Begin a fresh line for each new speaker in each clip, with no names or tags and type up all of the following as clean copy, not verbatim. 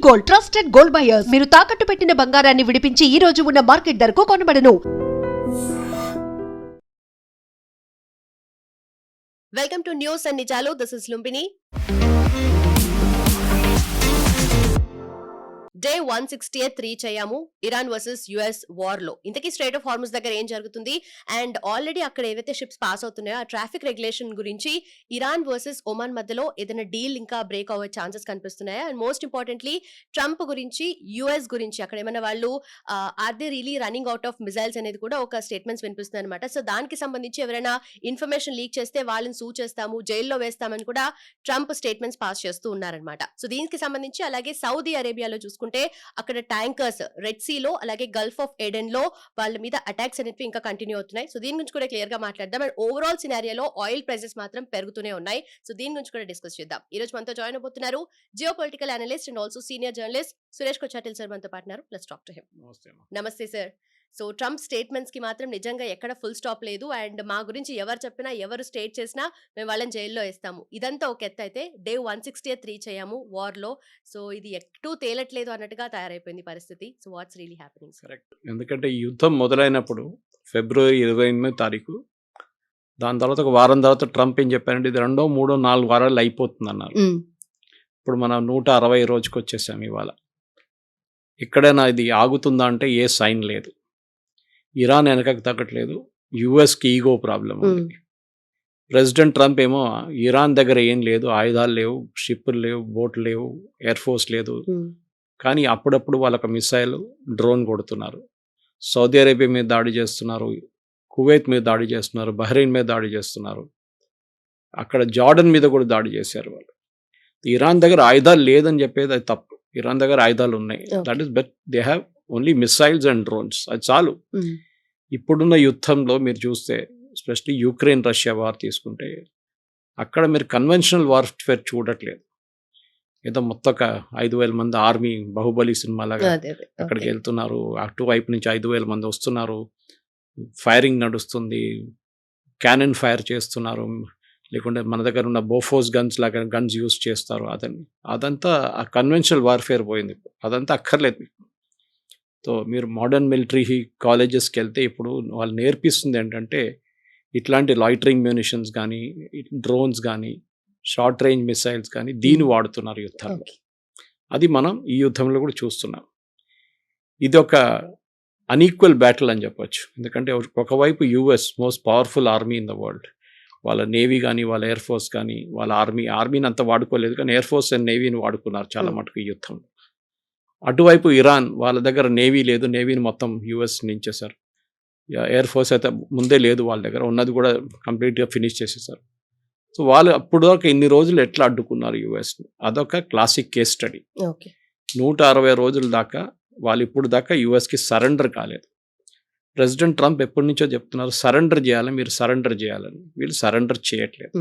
Gold, trusted gold buyers. మీరు తాకట్టు పెట్టిన బంగారాన్ని విడిపించి ఈ రోజు ఉన్న మార్కెట్ ధరకు కొనబడను.
వెల్కమ్ టు న్యూస్ అండ్ నిజాలు. This is Lumbini. Day 160th reach అయ్యాము ఇరాన్ వర్సెస్ యుఎస్ వార్ లో. ఇంతకీ స్ట్రైట్ ఆఫ్ హార్ముజ్ దగ్గర ఏం జరుగుతుంది అండ్ ఆల్రెడీ అక్కడ ఏవైతే షిప్స్ పాస్ అవుతున్నాయో ఆ ట్రాఫిక్ రెగ్యులేషన్ గురించి, ఇరాన్ వర్సెస్ ఒమాన్ మధ్యలో ఏదైనా డీల్ ఇంకా బ్రేక్ అవ్వే ఛాన్సెస్ కనిపిస్తున్నాయా, అండ్ మోస్ట్ ఇంపార్టెంట్లీ ట్రంప్ గురించి, యుఎస్ గురించి అక్కడ ఏమైనా వాళ్ళు are they really running out of missiles అనేది కూడా ఒక స్టేట్మెంట్స్ వినిపిస్తుంది అనమాట. సో దానికి సంబంధించి ఎవరైనా ఇన్ఫర్మేషన్ లీక్ చేస్తే వాళ్ళని సూ చేస్తాము, జైల్లో వేస్తామని కూడా ట్రంప్ స్టేట్మెంట్స్ పాస్ చేస్తూ ఉన్నారనమాట. సో దీనికి సంబంధించి అలాగే సౌదీ అరేబియాలో చూసుకుంటే అక్కడ ట్యాంకర్స్ రెడ్ సీ లో అలాగే గల్ఫ్ ఆఫ్ ఎడెన్ లో వాళ్ళ మీద అటాక్స్ అనేవి ఇంకా కంటిన్యూ అవుతున్నాయి. సో దీని గురించి కూడా క్లియర్ గా మాట్లాడదాం. అండ్ ఓవరాల్ సినారియాలో ఆయిల్ ప్రైసెస్ మాత్రం పెరుగుతూనే ఉన్నాయి. సో దీని గురించి కూడా డిస్కస్ చేద్దాం. ఈ రోజు మనతో జాయిన్ అవబోతున్నారు geo political analyst and also senior journalist Suresh Kochattil sir మనతో పాటున్నారు. Let's talk to him. నమస్తే సార్. సో ట్రంప్ స్టేట్మెంట్స్ కి మాత్రం నిజంగా ఎక్కడ ఫుల్ స్టాప్ లేదు. అండ్ మా గురించి ఎవరు చెప్పినా ఎవరు స్టేట్ చేసినా మేము వాళ్ళని జైల్లో వేస్తాము. ఇదంతా ఒక ఎత్తు అయితే డే 160th రీచ్ అయ్యాము వార్ లో. సో ఇది ఎక్కడూ తేలట్లేదు అన్నట్టుగా తయారైపోయింది పరిస్థితి. So what's really happening?
Correct. ఎందుకంటే ఈ యుద్ధం మొదలైనప్పుడు ఫిబ్రవరి 28 దాని తర్వాత ఒక వారం తర్వాత ట్రంప్ ఏం చెప్పారంటే ఇది 2, 3, 4 వారాలు అయిపోతుంది అన్నారు. ఇప్పుడు మనం 160 రోజుకి వచ్చేసాం ఇవాళ. ఎక్కడైనా ఇది ఆగుతుందా అంటే ఏ సైన్ లేదు. ఇరాన్ వెనకకు తగ్గట్లేదు. యుఎస్కి ఈగో ప్రాబ్లం ఉంది. ప్రెసిడెంట్ ట్రంప్ ఏమో ఇరాన్ దగ్గర ఏం లేదు, ఆయుధాలు లేవు, షిప్పులు లేవు, బోట్లు లేవు, ఎయిర్ ఫోర్స్ లేదు, కానీ అప్పుడప్పుడు వాళ్ళకి మిసైల్ డ్రోన్ కొడుతున్నారు. సౌదీ అరేబియా మీద దాడి చేస్తున్నారు, కువైత్ మీద దాడి చేస్తున్నారు, బహ్రెయిన్ మీద దాడి చేస్తున్నారు, అక్కడ జార్డన్ మీద కూడా దాడి చేశారు వాళ్ళు. ఇరాన్ దగ్గర ఆయుధాలు లేదని చెప్పేది అది తప్పు. ఇరాన్ దగ్గర ఆయుధాలు ఉన్నాయి. That is but they have only missiles and drones. అది చాలు. ఇప్పుడున్న యుద్ధంలో మీరు చూస్తే ఎస్పెషలీ యుక్రెయిన్ రష్యా వార్ తీసుకుంటే అక్కడ మీరు కన్వెన్షనల్ వార్ఫేర్ చూడట్లేదు. ఏదో మొత్తం 5,000 మంది ఆర్మీ బాహుబలి సినిమాలాగా అక్కడికి వెళ్తున్నారు. అటువైపు నుంచి 5,000 మంది వస్తున్నారు, ఫైరింగ్ నడుస్తుంది, క్యానన్ ఫైర్ చేస్తున్నారు, లేకుంటే మన దగ్గర ఉన్న బోఫోస్ గన్స్ లాగా గన్స్ యూస్ చేస్తారు. అదంతా ఆ కన్వెన్షనల్ వార్ఫేర్ పోయింది. అదంతా అక్కర్లేదు. సో మీరు మోడర్న్ మిలిటరీ కాలేజెస్కి వెళ్తే ఇప్పుడు వాళ్ళు నేర్పిస్తుంది ఏంటంటే ఇట్లాంటి లాయిటరింగ్ మ్యూనిషన్స్ కానీ, డ్రోన్స్ కానీ, షార్ట్ రేంజ్ మిసైల్స్ కానీ దీన్ని వాడుతున్నారు యుద్ధాల్లో. అది మనం ఈ యుద్ధంలో కూడా చూస్తున్నాం. ఇది ఒక అన్ఈక్వల్ బ్యాటిల్ అని చెప్పొచ్చు. ఎందుకంటే ఒకవైపు US most powerful army in the world, వాళ్ళ నేవీ కానీ, వాళ్ళ ఎయిర్ ఫోర్స్ కానీ, వాళ్ళ ఆర్మీని అంత వాడుకోలేదు, కానీ ఎయిర్ ఫోర్స్ అండ్ నేవీని వాడుకున్నారు చాలా మటుకు ఈ యుద్ధంలో. అటువైపు ఇరాన్, వాళ్ళ దగ్గర నేవీ లేదు, నేవీని మొత్తం యుఎస్ నించేశారు. ఎయిర్ ఫోర్స్ అయితే ముందే లేదు వాళ్ళ దగ్గర, ఉన్నది కూడా కంప్లీట్గా ఫినిష్ చేసేసారు. సో వాళ్ళు అప్పుడు దాకా ఇన్ని రోజులు ఎట్లా అడ్డుకున్నారు యుఎస్ని, అదొక క్లాసిక్ కేస్ స్టడీ. 160 రోజుల దాకా వాళ్ళు ఇప్పుడు దాకా యుఎస్కి సరెండర్ కాలేదు. ప్రెసిడెంట్ ట్రంప్ ఎప్పటి నుంచో చెప్తున్నారు సరెండర్ చేయాలని, మీరు సరెండర్ చేయాలని. వీళ్ళు సరెండర్ చేయట్లేదు.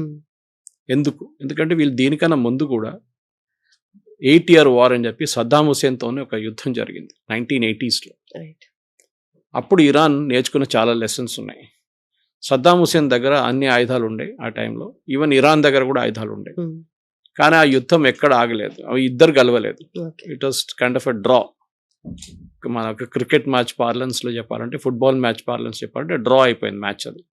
ఎందుకంటే వీళ్ళు దీనికన్నా ముందు కూడా 8 year వార్ అని చెప్పి సద్దాం హుసేన్తోనే ఒక యుద్ధం జరిగింది 1980s. అప్పుడు ఇరాన్ నేర్చుకున్న చాలా లెసన్స్ ఉన్నాయి. సద్దాం హుసేన్ దగ్గర అన్ని ఆయుధాలు ఉండే ఆ టైంలో, ఈవెన్ ఇరాన్ దగ్గర కూడా ఆయుధాలు ఉండే, కానీ ఆ యుద్ధం ఎక్కడ ఆగలేదు, అవి ఇద్దరు గెలవలేదు. It was kind of a draw. మన క్రికెట్ మ్యాచ్ పార్లెన్స్లో చెప్పాలంటే, ఫుట్బాల్ మ్యాచ్ పార్లెన్స్ చెప్పాలంటే డ్రా అయిపోయింది మ్యాచ్ అది.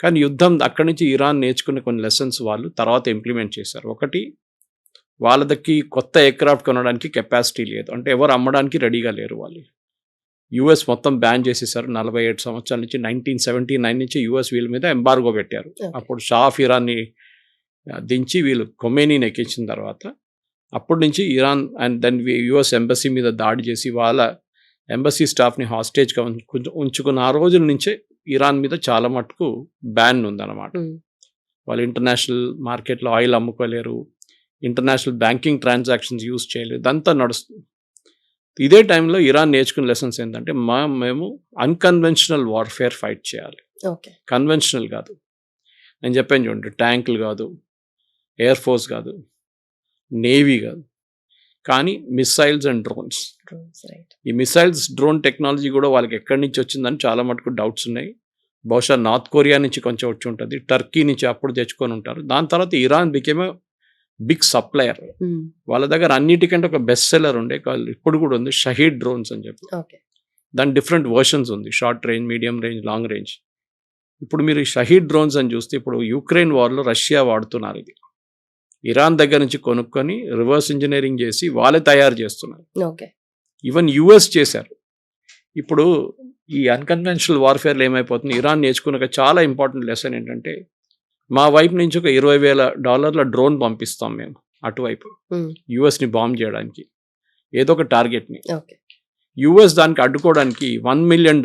కానీ యుద్ధం అక్కడి నుంచి ఇరాన్ నేర్చుకున్న కొన్ని లెసన్స్ వాళ్ళు తర్వాత ఇంప్లిమెంట్ చేశారు. ఒకటి, వాళ్ళకి కొత్త ఎయిర్క్రాఫ్ట్ కొనడానికి కెపాసిటీ లేదు, అంటే ఎవరు అమ్మడానికి రెడీగా లేరు వాళ్ళు. యుఎస్ మొత్తం బ్యాన్ చేసేసారు 47 సంవత్సరాల నుంచి. 1979 నుంచి యుఎస్ వీళ్ళ మీద ఎంబార్గో పెట్టారు. అప్పుడు షా ఆఫ్ ఇరాన్ని దించి వీళ్ళు ఖొమేనీని ఎక్కించిన తర్వాత అప్పటి నుంచి Iran and then US embassy మీద దాడి చేసి వాళ్ళ ఎంబసీ స్టాఫ్ని హాస్టేజ్గా ఉంచుకున్న ఆ రోజుల నుంచే ఇరాన్ మీద చాలా మటుకు బ్యాన్ ఉందన్నమాట. వాళ్ళు ఇంటర్నేషనల్ మార్కెట్లో ఆయిల్ అమ్ముకోలేరు, ఇంటర్నేషనల్ బ్యాంకింగ్ ట్రాన్సాక్షన్స్ యూజ్ చేయలేదు, ఇదంతా నడుస్తుంది. ఇదే టైంలో ఇరాన్ నేర్చుకున్న లెసన్స్ ఏంటంటే మేము అన్కన్వెన్షనల్ వార్ఫేర్ ఫైట్ చేయాలి. కన్వెన్షనల్ కాదు. నేను చెప్పాను చూడండి, ట్యాంకులు కాదు, ఎయిర్ ఫోర్స్ కాదు, నేవీ కాదు, కానీ మిసైల్స్ అండ్ డ్రోన్స్. ఈ మిసైల్స్ డ్రోన్ టెక్నాలజీ కూడా వాళ్ళకి ఎక్కడి నుంచి వచ్చిందని చాలా మటుకు డౌట్స్ ఉన్నాయి. బహుశా నార్త్ కొరియా నుంచి కొంచెం వచ్చి ఉంటుంది, టర్కీ నుంచి అప్పుడు తెచ్చుకొని ఉంటారు. దాని తర్వాత ఇరాన్ బికేమ్ బిగ్ సప్లయర్. వాళ్ళ దగ్గర అన్నిటికంటే ఒక బెస్ట్ సెల్లర్ ఉండే ఇప్పుడు కూడా ఉంది, షహీద్ డ్రోన్స్ అని చెప్పి.
ఓకే.
దాని డిఫరెంట్ వర్షన్స్ ఉంది, short range, medium range, long range. ఇప్పుడు మీరు ఈ షహీద్ డ్రోన్స్ అని చూస్తే ఇప్పుడు యుక్రెయిన్ వార్లో రష్యా వాడుతున్నారు. ఇది ఇరాన్ దగ్గర నుంచి కొనుక్కొని రివర్స్ ఇంజనీరింగ్ చేసి వాళ్ళే తయారు చేస్తున్నారు.
ఓకే.
ఈవెన్ యుఎస్ చేశారు. ఇప్పుడు ఈ అన్కన్వెన్షనల్ వార్ఫేర్లో ఏమైపోతుంది, ఇరాన్ నేర్చుకున్న ఒక చాలా ఇంపార్టెంట్ లెసన్ ఏంటంటే, మా వైపు నుంచి ఒక $20,000 డ్రోన్ పంపిస్తాం మేము అటువైపు యుఎస్ని బాంబ్ చేయడానికి, ఏదో ఒక టార్గెట్ని.
ఓకే.
యుఎస్ దానికి అడ్డుకోవడానికి $1 million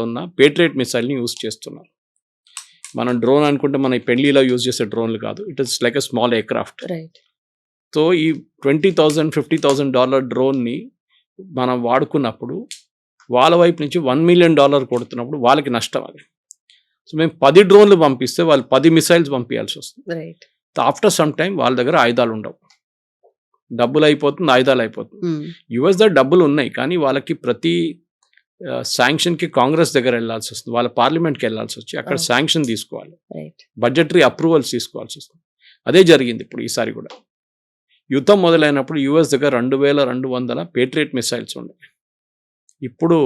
ఉన్న పేట్రియట్ మిసైల్ని యూజ్ చేస్తున్నారు. మనం డ్రోన్ అనుకుంటే మన ఈ పెళ్లిలో యూజ్ చేసే డ్రోన్లు కాదు, it is like a small aircraft.
Right.
So ఈ $20,000, $50,000 డ్రోన్ని మనం వాడుకున్నప్పుడు వాళ్ళ వైపు నుంచి $1 million కొడుతున్నప్పుడు వాళ్ళకి నష్టం అది. సో మేము 10 డ్రోన్లు పంపిస్తే వాళ్ళు 10 మిసైల్స్ పంపించాల్సి వస్తుంది.
రైట్.
ఆఫ్టర్ సమ్ టైం వాళ్ళ దగ్గర ఆయుధాలు ఉండవు, డబ్బులు అయిపోతుంది, ఆయుధాలు అయిపోతుంది. యుఎస్ దగ్గర డబ్బులు ఉన్నాయి, కానీ వాళ్ళకి ప్రతి శాంక్షన్కి కాంగ్రెస్ దగ్గర వెళ్ళాల్సి వస్తుంది, వాళ్ళ పార్లమెంట్కి వెళ్ళాల్సి వచ్చి అక్కడ శాంక్షన్ తీసుకోవాలి, బడ్జెటరీ అప్రూవల్స్ తీసుకోవాల్సి వస్తుంది. అదే జరిగింది ఇప్పుడు ఈసారి కూడా. యుద్ధం మొదలైనప్పుడు యుఎస్ దగ్గర 2,200 పేట్రియట్ మిసైల్స్ ఉన్నాయి. ఇప్పుడు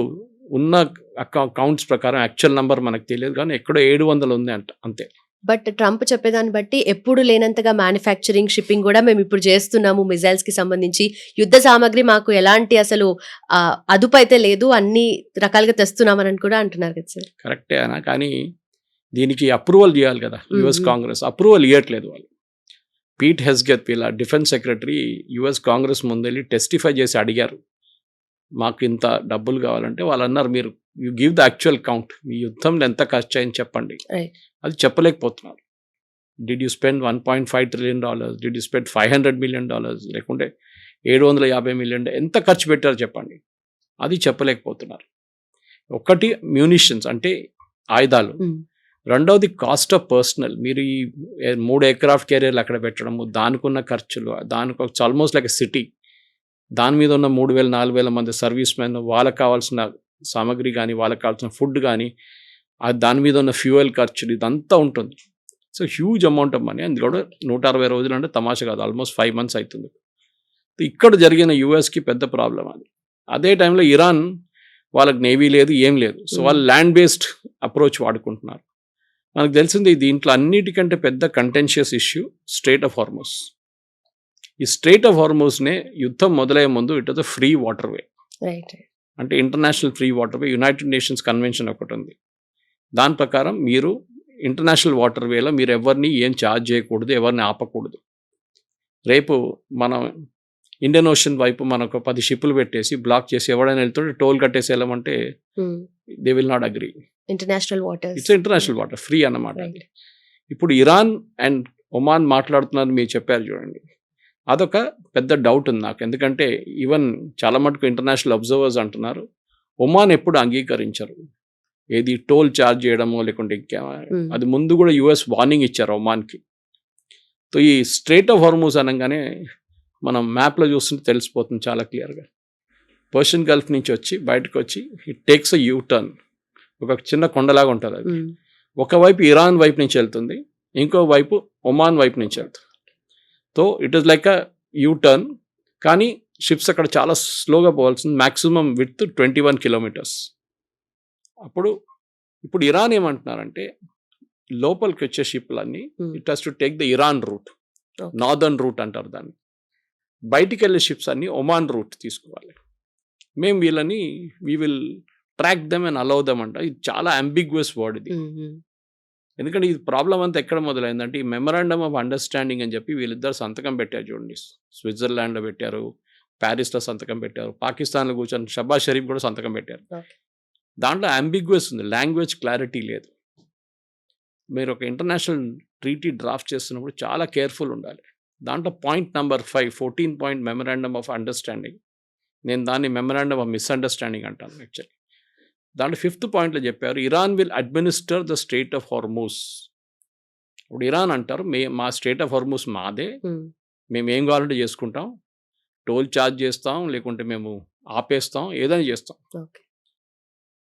ఉన్న అకౌంట్స్ ప్రకారం యాక్చువల్ నంబర్ మనకు తెలియదు, కానీ ఎక్కడో 700 ఉంది అంట, అంతే.
బట్ ట్రంప్ చెప్పేదాన్ని బట్టి ఎప్పుడు లేనంతగా మ్యానుఫ్యాక్చరింగ్, షిప్పింగ్ కూడా మేము ఇప్పుడు చేస్తున్నాము మిజైల్స్ కి సంబంధించి. యుద్ధ సామాగ్రి మాకు ఎలాంటి అసలు అదుపు అయితే లేదు, అన్ని రకాలుగా తెస్తున్నామని కూడా అంటున్నారు కదా సార్.
కరెక్టే అనా, కానీ దీనికి అప్రూవల్ చేయాలి కదా యుఎస్ కాంగ్రెస్. అప్రూవల్ ఇవ్వట్లేదు వాళ్ళు. పీట్ హెస్గెత్ వీళ్ళ డిఫెన్స్ సెక్రటరీ యుఎస్ కాంగ్రెస్ ముందెళ్ళి టెస్టిఫై చేసి అడిగారు, మాకు ఇంత డబ్బులు కావాలంటే. వాళ్ళు అన్నారు, మీరు you give the actual count, మీ యుద్ధంలో ఎంత ఖర్చు అయింది చెప్పండి. అది చెప్పలేకపోతున్నారు. Did you spend $1.5 trillion, did you spend $500 million, లేకుంటే $750 million, ఎంత ఖర్చు పెట్టారో చెప్పండి, అది చెప్పలేకపోతున్నారు. ఒకటి మ్యూనిషన్స్ అంటే ఆయుధాలు, రెండవది కాస్ట్ ఆఫ్ పర్సనల్. మీరు ఈ 3 ఎయిర్క్రాఫ్ట్ క్యారియర్లు అక్కడ పెట్టడము, దానికున్న ఖర్చులు, దానికి ఆల్మోస్ట్ లైక్ సిటీ, దాని మీద ఉన్న 3,000-4,000 మంది సర్వీస్ మెన్, వాళ్ళకి కావాల్సిన సామాగ్రి కానీ, వాళ్ళకి కావాల్సిన ఫుడ్ కానీ, దాని మీద ఉన్న ఫ్యూయల్ ఖర్చులు, ఇదంతా ఉంటుంది. So huge amount of money. అందులో కూడా 160 రోజులు అంటే తమాషా కాదు, ఆల్మోస్ట్ 5 months అవుతుంది. ఇక్కడ జరిగిన యుఎస్కి పెద్ద ప్రాబ్లం అది. అదే టైంలో ఇరాన్ వాళ్ళకి నేవీ లేదు, ఏం లేదు. సో వాళ్ళు ల్యాండ్ బేస్డ్ అప్రోచ్ వాడుకుంటున్నారు. మనకు తెలిసింది దీంట్లో అన్నిటికంటే పెద్ద contentious issue strait of Hormuz. ఈ స్ట్రెయిట్ ఆఫ్ హార్మోస్నే యుద్ధం మొదలయ్యే ముందు it was a free waterway. అంటే international free waterway, United Nations convention ఒకటి ఉంది. దాని ప్రకారం మీరు ఇంటర్నేషనల్ వాటర్ వేలో మీరు ఎవరిని ఏం ఛార్జ్ చేయకూడదు, ఎవరిని ఆపకూడదు. రేపు మనం ఇండియన్ ఓషన్ వైపు మనకు 10 షిప్పులు పెట్టేసి బ్లాక్ చేసి ఎవడైనా వెళ్తుంటే టోల్ కట్టేసి వెళ్ళమంటే they will not agree.
International water,
it's international water, free అన్నమాట. ఇప్పుడు ఇరాన్ అండ్ ఒమాన్ మాట్లాడుతున్నారు మీరు చెప్పారు చూడండి, అదొక పెద్ద డౌట్ ఉంది నాకు. ఎందుకంటే ఈవెన్ చాలా మటుకు ఇంటర్నేషనల్ అబ్జర్వర్స్ అంటున్నారు ఒమాన్ ఎప్పుడు అంగీకరించరు ఏది టోల్ ఛార్జ్ చేయడమో లేకుంటే ఇంకా. అది ముందు కూడా యుఎస్ వార్నింగ్ ఇచ్చారు ఒమాన్కి. సో ఈ స్ట్రెయిట్ ఆఫ్ హార్మూజ్ అనగానే మనం మ్యాప్లో చూస్తుంటే తెలిసిపోతుంది చాలా క్లియర్గా. పర్షియన్ గల్ఫ్ నుంచి వచ్చి బయటకు వచ్చి it takes a U turn, ఒక చిన్న కొండలాగా ఉంటుంది అది. ఒకవైపు ఇరాన్ వైపు నుంచి వెళ్తుంది, ఇంకో వైపు ఒమాన్ వైపు నుంచి వెళ్తుంది. So it is like a U turn, కానీ షిప్స్ అక్కడ చాలా స్లోగా పోవాల్సింది. Maximum width 21 kilometers. ఇప్పుడు ఇరాన్ ఏమంటున్నారంటే లోపలికి వచ్చే షిప్లన్నీ it has to take the Iran route, northern route అంటారు దాన్ని. బయటికి వెళ్ళే షిప్స్ అన్ని ఒమాన్ రూట్ తీసుకోవాలి. మేము వీళ్ళని we will track them and allow them అంట. ఇది చాలా అంబిగ్యువస్ వర్డ్ ఇది. ఎందుకంటే ఈ ప్రాబ్లం అంతా ఎక్కడ మొదలైందంటే ఈ మెమరాండమ్ ఆఫ్ అండర్స్టాండింగ్ అని చెప్పి వీళ్ళిద్దరు సంతకం పెట్టారు చూడండి. స్విట్జర్లాండ్లో పెట్టారు, ప్యారిస్లో సంతకం పెట్టారు, పాకిస్తాన్లో కూర్చొని షబాజ్ షరీఫ్ కూడా సంతకం పెట్టారు. దాంట్లో అంబిగ్యువస్ ఉంది, లాంగ్వేజ్ క్లారిటీ లేదు. మీరు ఒక ఇంటర్నేషనల్ ట్రీటీ డ్రాఫ్ట్ చేస్తున్నప్పుడు చాలా కేర్ఫుల్ ఉండాలి. దాంట్లో point number 5 14 point memorandum of understanding, నేను దాన్ని మెమరాండమ్ ఆఫ్ మిస్అండర్స్టాండింగ్ అంటాను యాక్చువల్లీ. దాంట్లో 5th point చెప్పారు Iran will administer the strait of Hormuz. ఇప్పుడు ఇరాన్ అంటారు మా స్టేట్ ఆఫ్ హార్మూస్ మాదే, మేము ఏం కావాలంటే చేసుకుంటాం, టోల్ ఛార్జ్ చేస్తాం, లేకుంటే మేము ఆపేస్తాం, ఏదైనా చేస్తాం.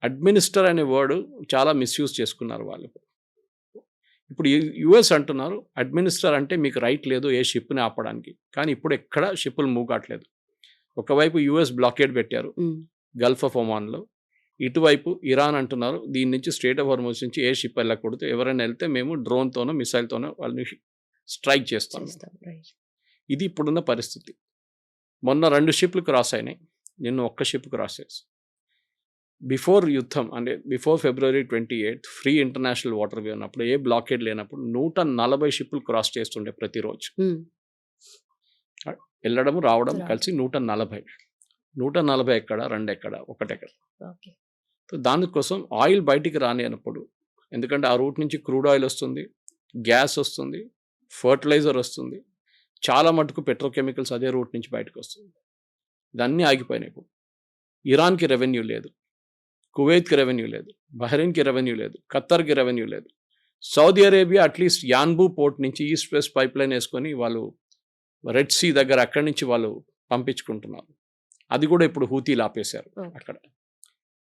అడ్మినిస్టర్ అనే వర్డ్ చాలా మిస్యూజ్ చేసుకున్నారు వాళ్ళు. ఇప్పుడు యుఎస్ అంటున్నారు అడ్మినిస్టర్ అంటే మీకు రైట్ లేదు ఏ షిప్ని ఆపడానికి, కానీ ఇప్పుడు ఎక్కడ షిప్పులు మూవ్ కావట్లేదు. ఒకవైపు యుఎస్ బ్లాకేడ్ పెట్టారు గల్ఫ్ ఆఫ్ ఒమాన్లో, ఇటువైపు ఇరాన్ అంటున్నారు దీని నుంచి స్ట్రేట్ ఆఫ్ హార్మజ్ నుంచి ఏ షిప్ వెళ్ళకూడదు, ఎవరైనా వెళ్తే మేము డ్రోన్తోనో మిసైల్తోనో వాళ్ళని స్ట్రైక్ చేస్తాం. ఇది ఇప్పుడున్న పరిస్థితి. మొన్న 2 షిప్లు క్రాస్ అయినాయి, నిన్న ఒక్క షిప్ క్రాస్ చేసి. బిఫోర్ యుద్ధం అంటే before February 28 free international waterway ఉన్నప్పుడు, ఏ బ్లాకేడ్ లేనప్పుడు 140 షిప్లు క్రాస్ చేస్తుండే ప్రతిరోజు. వెళ్ళడం రావడం కలిసి 140 ఎక్కడ, 2 ఎక్కడ, 1 ఎక్కడ. సో దానికోసం ఆయిల్ బయటికి రానినప్పుడు, ఎందుకంటే ఆ రూట్ నుంచి క్రూడ్ ఆయిల్ వస్తుంది, గ్యాస్ వస్తుంది, ఫర్టిలైజర్ వస్తుంది, చాలా మటుకు పెట్రోకెమికల్స్ అదే రూట్ నుంచి బయటకు వస్తుంది. ఇదన్నీ ఆగిపోయినాయి. ఇప్పుడు ఇరాన్కి రెవెన్యూ లేదు, కువైత్కి రెవెన్యూ లేదు, బహ్రెయిన్కి రెవెన్యూ లేదు, ఖత్తర్కి రెవెన్యూ లేదు. సౌదీ అరేబియా అట్లీస్ట్ యాన్బూ పోర్ట్ నుంచి ఈస్ట్ వెస్ట్ పైప్ లైన్ వేసుకొని వాళ్ళు రెడ్ సీ దగ్గర అక్కడి నుంచి వాళ్ళు పంపించుకుంటున్నారు. అది కూడా ఇప్పుడు హూతీలు ఆపేశారు అక్కడ.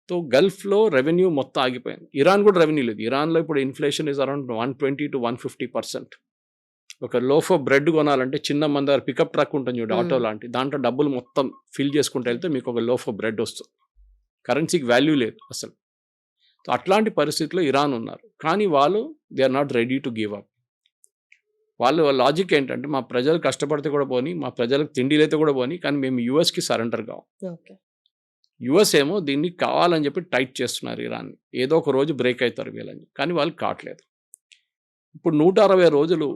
సో గల్ఫ్లో రెవెన్యూ మొత్తం ఆగిపోయింది. ఇరాన్ కూడా రెవెన్యూ లేదు. ఇరాన్లో ఇప్పుడు ఇన్ఫ్లేషన్ ఇస్ అరౌండ్ 120 to 150%. ఒక లోఫ్ ఆఫ్ బ్రెడ్ కొనాలంటే చిన్న మన దగ్గర పికప్ ట్రక్ ఉంటుంది చూడండి, ఆటో లాంటి, దాంట్లో డబ్బులు మొత్తం ఫిల్ చేసుకుంటూ వెళ్తే మీకు ఒక లోఫ్ ఆఫ్ బ్రెడ్ వస్తుంది. కరెన్సీకి వాల్యూ లేదు అసలు. సో అట్లాంటి పరిస్థితిలో ఇరాన్ ఉన్నారు, కానీ వాళ్ళు they are not ready to give up. వాళ్ళ లాజిక్ ఏంటంటే మా ప్రజలు కష్టపడితే కూడా పోని, మా ప్రజలకు తిండిలైతే కూడా పోని, కానీ మేము యుఎస్కి సరెండర్ కావాలి. యుఎస్ ఏమో దీన్ని కావాలని చెప్పి టైట్ చేస్తున్నారు ఇరాన్ని, ఏదో ఒక రోజు బ్రేక్ అవుతారు వీళ్ళని, కానీ వాళ్ళు కావట్లేదు. ఇప్పుడు 160 రోజులు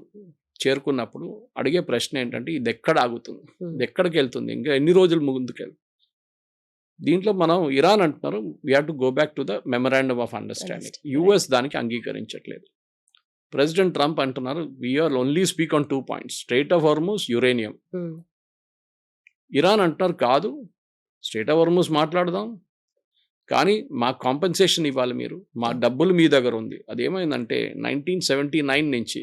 చేరుకున్నప్పుడు అడిగే ప్రశ్న ఏంటంటే ఇది ఎక్కడ ఆగుతుంది, ఇది ఎక్కడికి వెళ్తుంది, ఇంకా ఎన్ని రోజులు ముందుకెళ్తుంది? దీంట్లో మనం ఇరాన్ అంటున్నారు we have to go back to the memorandum of understanding. US దానికి అంగీకరించట్లేదు. ప్రెసిడెంట్ ట్రంప్ అంటున్నారు we are only speak on 2 points, strait of Hormuz, uranium. Iran అంటున్నారు కాదు, స్ట్రెయిట్ ఆఫ్ హార్మజ్ మాట్లాడదాం, కానీ మా కాంపెన్సేషన్ ఇవ్వాలి మీరు, మా డబ్బులు మీ దగ్గర ఉంది. అదేమైందంటే 1979 నుంచి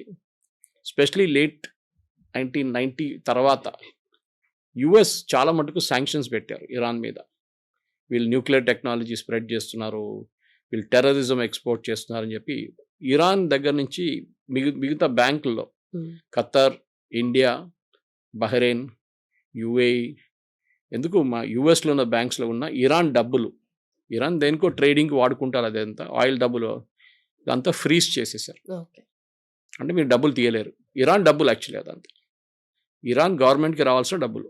స్పెషలీ లేట్ 1990 తర్వాత యుఎస్ చాలా మటుకు శాంక్షన్స్ పెట్టారు ఇరాన్ మీద. వీళ్ళు న్యూక్లియర్ టెక్నాలజీ స్ప్రెడ్ చేస్తున్నారు, వీళ్ళు టెర్రరిజం ఎక్స్పోర్ట్ చేస్తున్నారు అని చెప్పి ఇరాన్ దగ్గర నుంచి మిగతా బ్యాంకుల్లో ఖత్తర్, ఇండియా, బహ్రెయిన్, యుఏఈ, ఎందుకు మా యుఎస్లో ఉన్న బ్యాంక్స్లో ఉన్న ఇరాన్ డబ్బులు, ఇరాన్ దేనికో ట్రేడింగ్కి వాడుకుంటారు, అదంతా ఆయిల్ డబ్బులు ఇదంతా ఫ్రీజ్ చేసేసారు. అంటే మీరు డబ్బులు తీయలేరు. ఇరాన్ డబ్బులు యాక్చువల్లీ అదంతా ఇరాన్ గవర్నమెంట్కి రావాల్సిన డబ్బులు,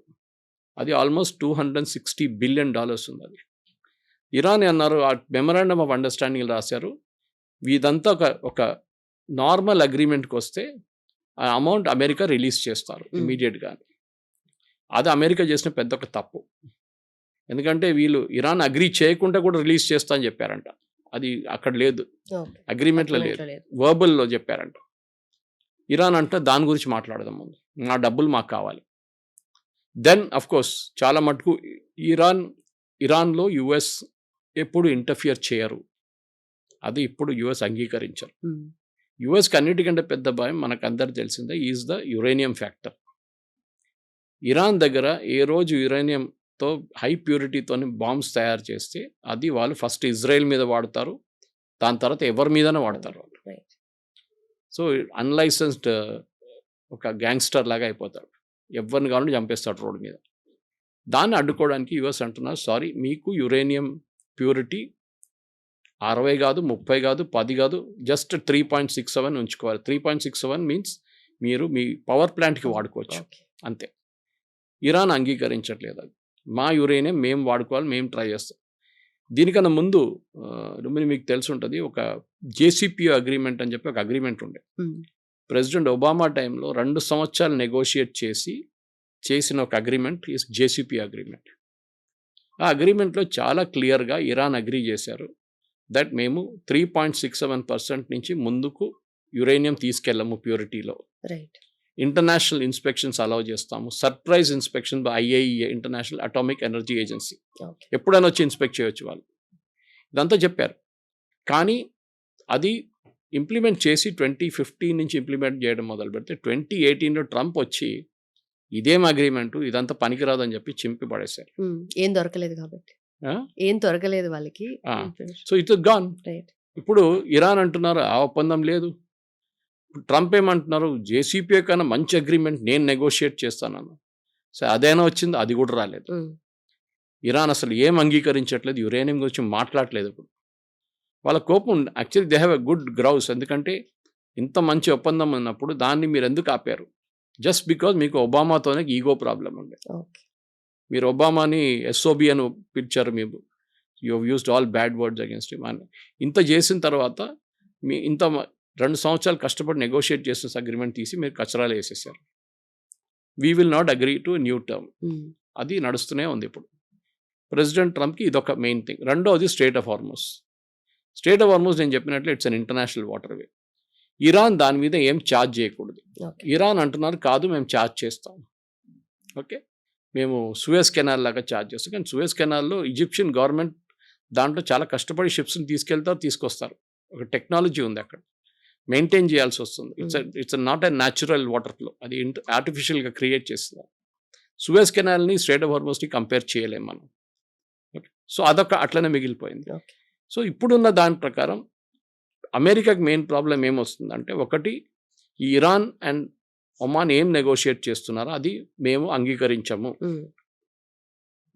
అది ఆల్మోస్ట్ $260 billion ఉంది. అది ఇరాన్ అన్నారు ఆ మెమరాండమ్ ఆఫ్ అండర్స్టాండింగ్ రాశారు, ఇదంతా ఒక నార్మల్ అగ్రిమెంట్కి వస్తే ఆ అమౌంట్ అమెరికా రిలీజ్ చేస్తారు ఇమీడియట్గా. అది అమెరికా చేసిన పెద్ద ఒక తప్పు, ఎందుకంటే వీళ్ళు ఇరాన్ అగ్రీ చేయకుండా కూడా రిలీజ్ చేస్తా అని చెప్పారంట. అది అక్కడ లేదు, అగ్రిమెంట్లో లేదు, వర్బల్లో చెప్పారంట. ఇరాన్ అంటే దాని గురించి మాట్లాడదాం ముందు, మా డబ్బులు మాకు కావాలి. దెన్ అఫ్కోర్స్ చాలా మటుకు ఇరాన్లో యుఎస్ ఎప్పుడు ఇంటర్ఫియర్ చేయరు, అది ఇప్పుడు యుఎస్ అంగీకరించారు. యుఎస్కి అన్నిటికంటే పెద్ద భయం మనకు అందరు తెలిసిందే is the uranium factor. Iran దగ్గర ఏ రోజు యురేనియంతో హై ప్యూరిటీతోని బాంబ్స్ తయారు చేస్తే అది వాళ్ళు ఫస్ట్ ఇజ్రాయెల్ మీద వాడతారు, దాని తర్వాత ఎవరి మీదనే వాడతారు వాళ్ళు. సో అన్లైసెన్స్డ్ ఒక గ్యాంగ్స్టర్ లాగా అయిపోతాడు, ఎవరిని కావాలంటే చంపేస్తాడు రోడ్డు మీద. దాన్ని అడ్డుకోవడానికి యుఎస్ అంటున్నారు సారీ, మీకు యురేనియం ప్యూరిటీ 60 కాదు, 30 కాదు, 10 కాదు, జస్ట్ 3.67 ఉంచుకోవాలి. 3.67 మీన్స్ మీరు మీ పవర్ ప్లాంట్కి వాడుకోవచ్చు అంతే. ఇరాన్ అంగీకరించట్లేదు, అది మా యురేనియం మేము వాడుకోవాలి, మేము ట్రై చేస్తాం. దీనికన్నా ముందు మీకు తెలిసి ఉంటుంది ఒక JCPO అగ్రిమెంట్ అని చెప్పి ఒక అగ్రిమెంట్ ఉండే. ప్రెసిడెంట్ ఒబామా టైంలో 2 సంవత్సరాలు నెగోషియేట్ చేసిన ఒక అగ్రిమెంట్ ఈస్ JCPO అగ్రిమెంట్. ఆ అగ్రిమెంట్లో చాలా క్లియర్గా ఇరాన్ అగ్రీ చేశారు దట్ మేము 3.67% నుంచి ముందుకు యురేనియం తీసుకెళ్ళము ప్యూరిటీలో. ఇంటర్నేషనల్ ఇన్స్పెక్షన్స్ అలౌ చేస్తాము, surprise inspection by IAEA, international atomic energy agency, ఎప్పుడైనా వచ్చి ఇన్స్పెక్ట్ చేయొచ్చు వాళ్ళు. ఇదంతా చెప్పారు, కానీ అది ఇంప్లిమెంట్ చేసి 2015 నుంచి ఇంప్లిమెంట్ చేయడం మొదలు పెడితే 2018లో ట్రంప్ వచ్చి ఇదేం అగ్రిమెంటు, ఇదంతా పనికిరాదని చెప్పి చింపి పడేశారు.
ఏం దొరకలేదు కాబట్టి, ఏం దొరకలేదు వాళ్ళకి.
So it is gone. ఇప్పుడు ఇరాన్ అంటున్నారు ఆ ఒప్పందం లేదు, ఇప్పుడు ట్రంప్ ఏమంటున్నారు, జేసీపీఏ కన్నా మంచి అగ్రిమెంట్ నేను నెగోషియేట్ చేస్తానన్నా. సో అదైనా వచ్చింది, అది కూడా రాలేదు. ఇరాన్ అసలు ఏం అంగీకరించట్లేదు, యురేనియం గురించి మాట్లాడలేదు. ఇప్పుడు వాళ్ళ కోపం, actually they have a good grouse. ఎందుకంటే ఇంత మంచి ఒప్పందం ఉన్నప్పుడు దాన్ని మీరు ఎందుకు ఆపారు? జస్ట్ బికాజ్ మీకు ఒబామాతోనే ఈగో ప్రాబ్లం ఉండే. మీరు ఒబామాని ఎస్ఓబి అని పిలిచారు, మీరు you have used all bad words against him అని. ఇంత చేసిన తర్వాత మీ ఇంత 2 సంవత్సరాలు కష్టపడి నెగోషియేట్ చేసిన అగ్రిమెంట్ తీసి మీరు కచరాలు వేసేసారు. We will not agree to new term. అది నడుస్తూనే ఉంది ఇప్పుడు. ప్రెసిడెంట్ ట్రంప్కి ఇదొక మెయిన్ థింగ్. రెండవది straight of Hormuz. Straight of Hormuz నేను చెప్పినట్లు it's an international water way. Iran దాని మీద ఏం ఛార్జ్ చేయకూడదు. ఇరాన్ అంటున్నారు కాదు మేము ఛార్జ్ చేస్తాం, ఓకే మేము సూయజ్ కెనాల్ లాగా ఛార్జ్ చేస్తాం. కానీ సూయజ్ కెనాల్లో ఈజిప్షియన్ గవర్నమెంట్ దాంట్లో చాలా కష్టపడి షిప్స్ని తీసుకెళ్తారు, తీసుకొస్తారు. ఒక టెక్నాలజీ ఉంది అక్కడ, మెయింటైన్ చేయాల్సి వస్తుంది. It's not a natural water flow, అది ఆర్టిఫిషియల్గా క్రియేట్ చేస్తున్నారు. సూయజ్ కెనాల్ని స్ట్రెయిట్ ఆఫ్ హార్మూజ్ని కంపేర్ చేయలేం మనం. ఓకే, సో అదొక అట్లనే మిగిలిపోయింది. సో ఇప్పుడున్న దాని ప్రకారం అమెరికాకి మెయిన్ ప్రాబ్లం ఏమొస్తుందంటే, ఒకటి ఈ ఇరాన్ అండ్ ఒమాన్ ఏం నెగోషియేట్ చేస్తున్నారో అది మేము అంగీకరించము,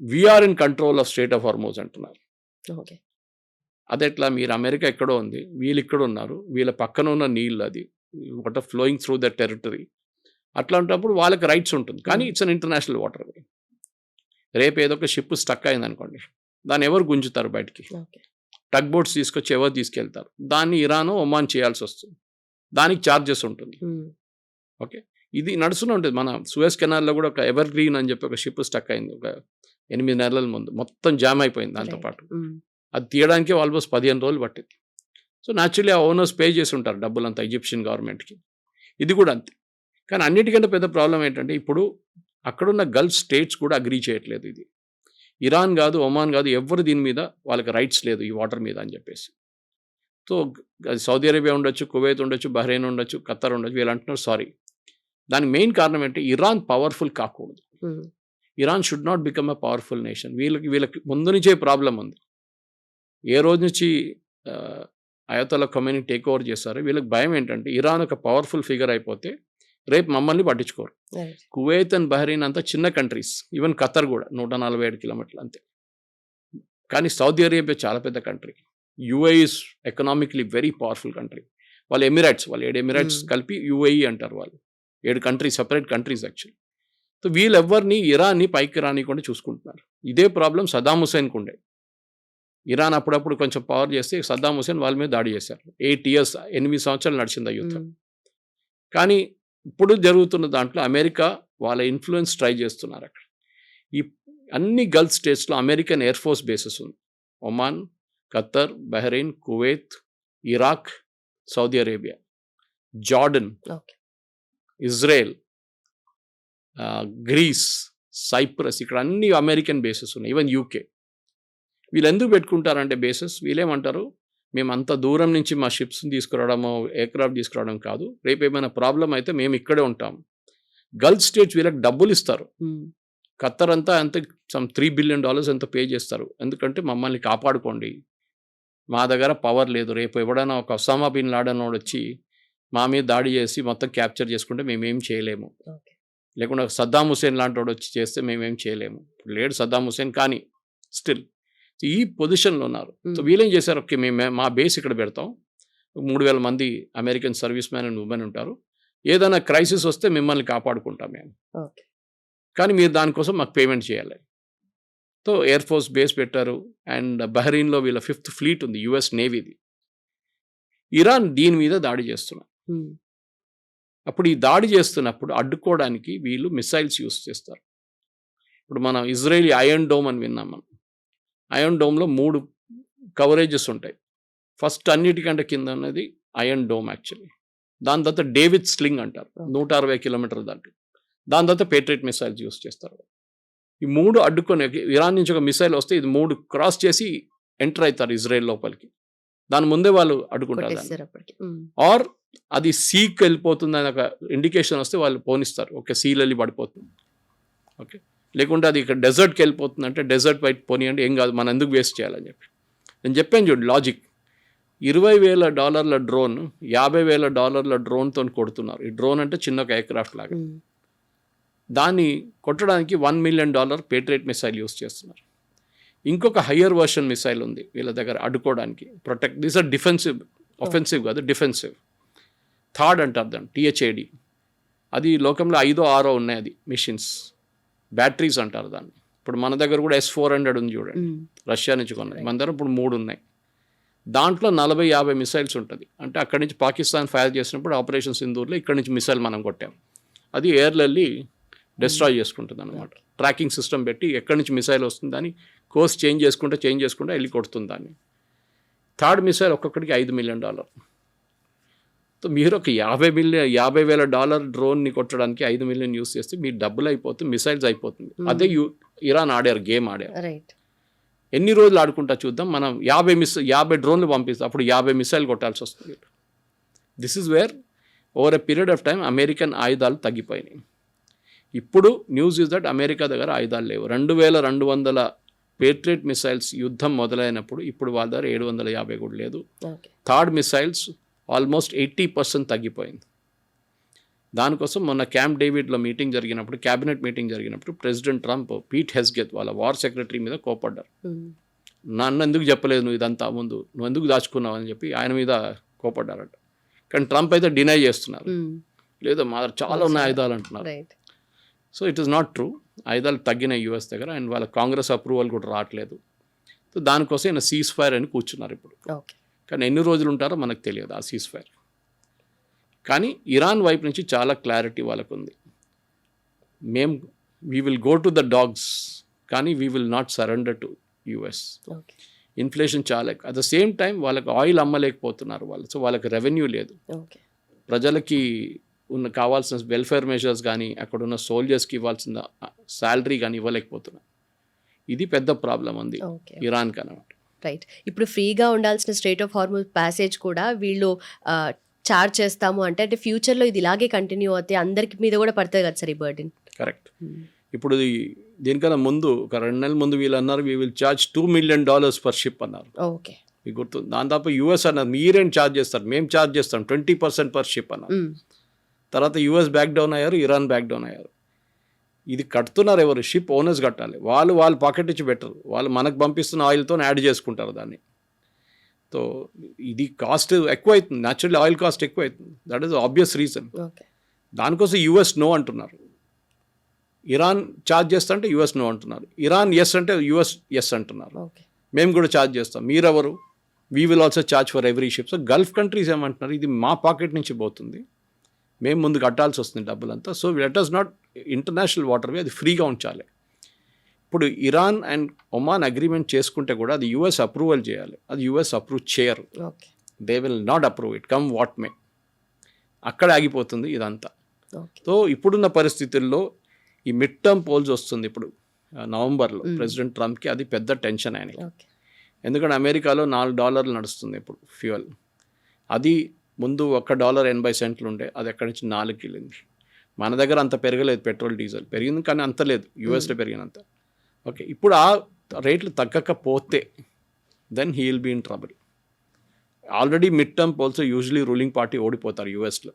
we are in control of strait of Hormuz అంటున్నారు. అదెట్లా? మీరు అమెరికా ఎక్కడో ఉంది, వీళ్ళు ఇక్కడ ఉన్నారు, వీళ్ళ పక్కన ఉన్న నీళ్ళు, అది water flowing through the territory. అట్లాంటప్పుడు వాళ్ళకి రైట్స్ ఉంటుంది, కానీ ఇట్స్ అన్ ఇంటర్నేషనల్ వాటర్ వే. రేపు ఏదో ఒక షిప్ స్టక్ అయింది అనుకోండి, దాన్ని ఎవరు గుంజుతారు బయటికి? టగ్ బోట్స్ తీసుకొచ్చి ఎవరు తీసుకెళ్తారు? దాన్ని ఇరాన్ ఒమాన్ చేయాల్సి వస్తుంది, దానికి ఛార్జెస్ ఉంటుంది. ఓకే, ఇది నడుస్తూనే ఉంటుంది. మన సూయజ్ కెనాల్లో కూడా ఒక ఎవర్ గ్రీన్ అని చెప్పి ఒక షిప్ స్టక్ అయింది ఒక 8 నెలల ముందు, మొత్తం జామ్ అయిపోయింది. దాంతోపాటు అది తీయడానికి ఆల్మోస్ట్ 15 రోజులు పట్టింది. సో న్యాచురల్లీ ఆ ఓనర్స్ పే చేసి ఉంటారు డబ్బులంతా ఈజిప్షియన్ గవర్నమెంట్కి. ఇది కూడా అంతే. కానీ అన్నిటికంటే పెద్ద ప్రాబ్లం ఏంటంటే, ఇప్పుడు అక్కడున్న గల్ఫ్ స్టేట్స్ కూడా అగ్రీ చేయట్లేదు. ఇది ఇరాన్ కాదు, ఒమాన్ కాదు, ఎవరు దీని మీద వాళ్ళకి రైట్స్ లేదు ఈ వాటర్ మీద అని చెప్పేసి. సో అది సౌదీ అరేబియా ఉండొచ్చు, కువైత్ ఉండొచ్చు, బహ్రెయిన్ ఉండొచ్చు, ఖత్తర్ ఉండొచ్చు, వీళ్ళు అంటున్నారు సారీ. దానికి మెయిన్ కారణం ఏంటి? ఇరాన్ పవర్ఫుల్ కాకూడదు. Iran should not become a powerful nation. వీళ్ళకి ముందు నుంచే ప్రాబ్లం ఉంది. ఏ రోజు నుంచి అయతోల్లా ఖొమైనీ టేక్ ఓవర్ చేశారు, వీళ్ళకి భయం ఏంటంటే ఇరాన్ ఒక పవర్ఫుల్ ఫిగర్ అయిపోతే రేపు మమ్మల్ని పట్టించుకోరు. కువైత్ అండ్ బహ్రెయిన్ అంతా చిన్న కంట్రీస్, ఈవెన్ ఖత్తర్ కూడా 147 కిలోమీటర్లు అంతే. కానీ సౌదీ అరేబియా చాలా పెద్ద country. UAE is economically very powerful country. వాళ్ళు ఎమిరేట్స్, వాళ్ళు 7 ఎమిరేట్స్ కలిపి యుఏఈ అంటారు. వాళ్ళు 7 countries, separate countries actually. So వీళ్ళెవ్వరిని ఇరాన్ని పైకి రానికుండా చూసుకుంటున్నారు. ఇదే ప్రాబ్లం సద్దాం హుసేన్కి ఉండే. ఇరాన్ అప్పుడప్పుడు కొంచెం పవర్ చేస్తే సద్దాం హుసేన్ వాళ్ళ మీద దాడి చేశారు. 8 years 8 సంవత్సరాలు నడిచింది ఆ యుద్ధం. కానీ ఇప్పుడు జరుగుతున్న దాంట్లో అమెరికా వాళ్ళ ఇన్ఫ్లుయెన్స్ ట్రై చేస్తున్నారు. అక్కడ ఈ అన్ని గల్ఫ్ స్టేట్స్లో అమెరికన్ ఎయిర్ ఫోర్స్ బేసెస్ ఉంది. Oman, Qatar, Bahrain, Kuwait, Iraq, Saudi Arabia, Jordan, Israel, Greece, Cyprus, ఇక్కడ అన్ని అమెరికన్ బేసెస్ ఉన్నాయి. Even UK. వీళ్ళు ఎందుకు పెట్టుకుంటారంటే బేసెస్, వీళ్ళేమంటారు, మేము అంత దూరం నుంచి మా షిప్స్ని తీసుకురావడము, ఎయిర్క్రాఫ్ట్ తీసుకురావడం కాదు, రేపు ఏమైనా ప్రాబ్లం అయితే మేము ఇక్కడే ఉంటాం. గల్ఫ్ స్టేట్స్ వీళ్ళకి డబ్బులు ఇస్తారు. ఖత్తర్ అంతా అంత సమ్ $3 billion ఎంత పే చేస్తారు. ఎందుకంటే మమ్మల్ని కాపాడుకోండి, మా దగ్గర పవర్ లేదు, రేపు ఎవడైనా ఒక ఒసామా బిన్ లాడెన్ వాడు వచ్చి మా మీద దాడి చేసి మొత్తం క్యాప్చర్ చేసుకుంటే మేమేం చేయలేము, లేకుండా సద్దాం హుసేన్ లాంటి వాడు వచ్చి చేస్తే మేమేం చేయలేము. లేడు సద్దాం హుసేన్, కానీ స్టిల్ ఈ పొజిషన్లో ఉన్నారు. సో వీళ్ళేం చేశారు, ఓకే మేము మా బేస్ ఇక్కడ పెడతాం, 3,000 మంది American service man and women ఉంటారు, ఏదైనా క్రైసిస్ వస్తే మిమ్మల్ని కాపాడుకుంటాం మేము, కానీ మీరు దానికోసం మాకు పేమెంట్ చేయాలి. సో ఎయిర్ ఫోర్స్ బేస్ పెట్టారు. అండ్ బహ్రెయిన్లో వీళ్ళ 5th ఫ్లీట్ ఉంది, US నేవీది. ఇరాన్ దీని మీద దాడి చేస్తున్నారు. అప్పుడు ఈ దాడి చేస్తున్నప్పుడు అడ్డుకోవడానికి వీళ్ళు మిసైల్స్ యూస్ చేస్తారు. ఇప్పుడు మనం ఇజ్రాయేలీ ఐరన్ డోమ్ అని విన్నాం. మనం ఐరన్ డోమ్లో 3 కవరేజెస్ ఉంటాయి. ఫస్ట్ అన్నిటికంటే కింద ఉన్నది ఐరన్ డోమ్ యాక్చువల్లీ. దాని తర్వాత డేవిడ్ స్లింగ్ అంటారు, 160 కిలోమీటర్ల దాంట్లో. దాని తర్వాత పేట్రియట్ మిసైల్స్ యూస్ చేస్తారు. ఈ 3 అడ్డుకొని, ఇరాన్ నుంచి ఒక మిసైల్ వస్తే ఇది 3 క్రాస్ చేసి ఎంటర్ అవుతారు ఇజ్రాయెల్ లోపలికి. దాని ముందే వాళ్ళు అడ్డుకుంటారు. ఆర్ అది సీకి వెళ్ళిపోతుంది అని ఒక ఇండికేషన్ వస్తే వాళ్ళు పోనిస్తారు, ఓకే సీలు వెళ్ళి పడిపోతుంది, ఓకే. లేకుంటే అది ఇక్కడ డెజర్ట్కి వెళ్ళిపోతుంది అంటే డెజర్ట్ బయట పోనీయండి, ఏం కాదు, మనం ఎందుకు వేస్ట్ చేయాలని చెప్పి నేను చెప్పాను చూడు లాజిక్. $20,000 డ్రోన్, $50,000 డ్రోన్తో కొడుతున్నారు. ఈ డ్రోన్ అంటే చిన్న ఒక ఎయిర్క్రాఫ్ట్ లాగా. దాన్ని కొట్టడానికి $1 million పేట్రియట్ మిసైల్ యూస్ చేస్తున్నారు. ఇంకొక హయ్యర్ వర్షన్ మిసైల్ ఉంది వీళ్ళ దగ్గర అడ్డుకోవడానికి, protect. These are defensive, offensive కాదు, డిఫెన్సివ్. థాడ్ అంటారు దాన్ని, THAD. అది లోకంలో 5 or 6 ఉన్నాయి. అది మిషన్స్, బ్యాటరీస్ అంటారు దాన్ని. ఇప్పుడు మన దగ్గర కూడా S-400 ఉంది చూడండి, రష్యా నుంచి కొన్నాయి. మన దగ్గర ఇప్పుడు 3 ఉన్నాయి. దాంట్లో 40-50 మిసైల్స్ ఉంటుంది. అంటే అక్కడి నుంచి పాకిస్తాన్ ఫైర్ చేసినప్పుడు ఆపరేషన్ సింధూర్లో ఇక్కడి నుంచి మిసైల్ మనం కొట్టాం. అది ఎయిర్లో వెళ్ళి డిస్ట్రాయ్ చేసుకుంటుంది అనమాట. ట్రాకింగ్ సిస్టమ్ పెట్టి ఎక్కడి నుంచి మిసైల్ వస్తుంది అని కోర్స్ చేంజ్ చేసుకుంటే వెళ్ళి కొడుతుంది దాన్ని. థర్డ్ మిసైల్ ఒక్కొక్కడికి $5 million. సో మీరు ఒక $50,000 డ్రోన్ని కొట్టడానికి $5 million యూస్ చేస్తే మీరు డబ్బులు అయిపోతుంది, మిసైల్స్ అయిపోతుంది. అదే ఇరాన్ ఆడారు, గేమ్ ఆడారు. ఎన్ని రోజులు ఆడుకుంటా చూద్దాం. మనం 50 డ్రోన్లు పంపిస్తాం, అప్పుడు 50 మిసైల్ కొట్టాల్సి వస్తుంది. This is where over a period of time American ఆయుధాలు తగ్గిపోయినాయి. ఇప్పుడు న్యూస్ ఇస్ దట్ అమెరికా దగ్గర ఆయుధాలు లేవు. 2,200 పేట్రియట్ మిసైల్స్ యుద్ధం మొదలైనప్పుడు ఇప్పుడు వాళ్ళ దగ్గర 750 కూడా లేదు. థర్డ్ మిసైల్స్ ఆల్మోస్ట్ 80% తగ్గిపోయింది. దానికోసం మొన్న క్యాంప్ డేవిడ్లో మీటింగ్ జరిగినప్పుడు, క్యాబినెట్ మీటింగ్ జరిగినప్పుడు ప్రెసిడెంట్ ట్రంప్ పీట్ హెస్గెత్ వాళ్ళ వార్ సెక్రటరీ మీద కోపడ్డారు. నన్ను ఎందుకు చెప్పలేదు నువ్వు ఇదంతా, ముందు నువ్వు ఎందుకు దాచుకున్నావు అని చెప్పి ఆయన మీద కోపడ్డారట. కానీ ట్రంప్ అయితే డినై చేస్తున్నారు, లేదు మా దగ్గర చాలా ఉన్నాయి ఆయుధాలు అంటున్నారు. So it is not true. ఆయుధాలు తగ్గిన యూఎస్ దగ్గర, అండ్ వాళ్ళ కాంగ్రెస్ అప్రూవల్ కూడా రావట్లేదు. సో దానికోసం ఆయన సీజ్ ఫైర్ అని కూర్చున్నారు ఇప్పుడు. కానీ ఎన్ని రోజులు ఉంటారో మనకు తెలియదు ఆ సీజ్ ఫైర్. కానీ ఇరాన్ వైపు నుంచి చాలా క్లారిటీ వాళ్ళకు ఉంది. We will go to the dogs, కానీ we will not surrender to US. Inflation చాలా, అట్ ద సేమ్ టైం వాళ్ళకి ఆయిల్ అమ్మలేకపోతున్నారు వాళ్ళు. సో వాళ్ళకి రెవెన్యూ లేదు, ప్రజలకి కావాల్సిన వెల్ఫేర్ మెజర్స్ కానీ అక్కడ ఉన్న సోల్జర్స్కి ఇవ్వాల్సిన శాలరీ కానీ ఇవ్వలేకపోతున్నారు. ఇది పెద్ద ప్రాబ్లం ఉంది ఇరాన్కి అన్నమాట.
రైట్. ఇప్పుడు ఫ్రీగా ఉండాల్సిన స్ట్రెయిట్ ఆఫ్ హార్ముజ్ ప్యాసేజ్ కూడా వీళ్ళు చార్జ్ చేస్తాము అంటే ఫ్యూచర్లో ఇది ఇలాగే కంటిన్యూ అవుతాయి, అందరికి మీద కూడా పడుతుంది కదా సార్ ఈ బర్డెన్.
కరెక్ట్. ఇప్పుడు దీనికన్నా ముందు ఒక 2 నెలల ముందు వీళ్ళు అన్నారు we will charge $2 million per ship అన్నారు.
ఓకే,
మీకు గుర్తుంది. దాని తప్ప యూఎస్ అన్నారు మీరేం ఛార్జ్ చేస్తారు, మేము ఛార్జ్ చేస్తాం 20% పర్ షిప్ అన్నారు. తర్వాత యూఎస్ బ్యాక్ డౌన్ అయ్యారు, ఇరాన్ బ్యాక్ డౌన్ అయ్యారు. ఇది కడుతున్నారు ఎవరు? షిప్ ఓనర్స్ కట్టాలి. వాళ్ళు పాకెట్ ఇచ్చి పెట్టరు, వాళ్ళు మనకు పంపిస్తున్న ఆయిల్తో యాడ్ చేసుకుంటారు దాన్ని. సో ఇది కాస్ట్ ఎక్కువ అవుతుంది, న్యాచురల్ ఆయిల్ కాస్ట్ ఎక్కువ అవుతుంది. That is obvious reason. దానికోసం యూఎస్ నో అంటున్నారు. ఇరాన్ ఛార్జ్ చేస్తా అంటే యూఎస్ నో అంటున్నారు. ఇరాన్ ఎస్ అంటే యూఎస్ ఎస్ అంటున్నారు. మేము కూడా ఛార్జ్ చేస్తాం, మీరెవరు? We will also charge for every ship. So Gulf countries ఏమంటున్నారు, ఇది మా పాకెట్ నుంచి పోతుంది, మేము ముందు కట్టాల్సి వస్తుంది డబ్బులంతా. So let us not international waterway, అది ఫ్రీగా ఉంచాలి. ఇప్పుడు ఇరాన్ అండ్ ఒమాన్ అగ్రిమెంట్ చేసుకుంటే కూడా అది యూఎస్ అప్రూవల్ చేయాలి. అది యూఎస్ అప్రూవ్ చేయరు. They will not approve it, come what may. అక్కడ ఆగిపోతుంది ఇదంతా. సో ఇప్పుడున్న పరిస్థితుల్లో ఈ మిడ్ టర్మ్ పోల్స్ వస్తుంది ఇప్పుడు నవంబర్లో ప్రెసిడెంట్ ట్రంప్కి, అది పెద్ద టెన్షన్ ఆయనకి. ఎందుకంటే అమెరికాలో $4 నడుస్తుంది ఇప్పుడు ఫ్యూయల్. అది ముందు $1.80 ఉండే, అది ఎక్కడి నుంచి 4కి వెళ్ళింది. మన దగ్గర అంత పెరగలేదు, పెట్రోల్ డీజిల్ పెరిగింది కానీ అంత లేదు, యూఎస్లో పెరిగినంత. ఓకే, ఇప్పుడు ఆ రేట్లు తగ్గకపోతే then he will be in trouble. Already mid term polls usually ruling party ఓడిపోతారు యూఎస్లో,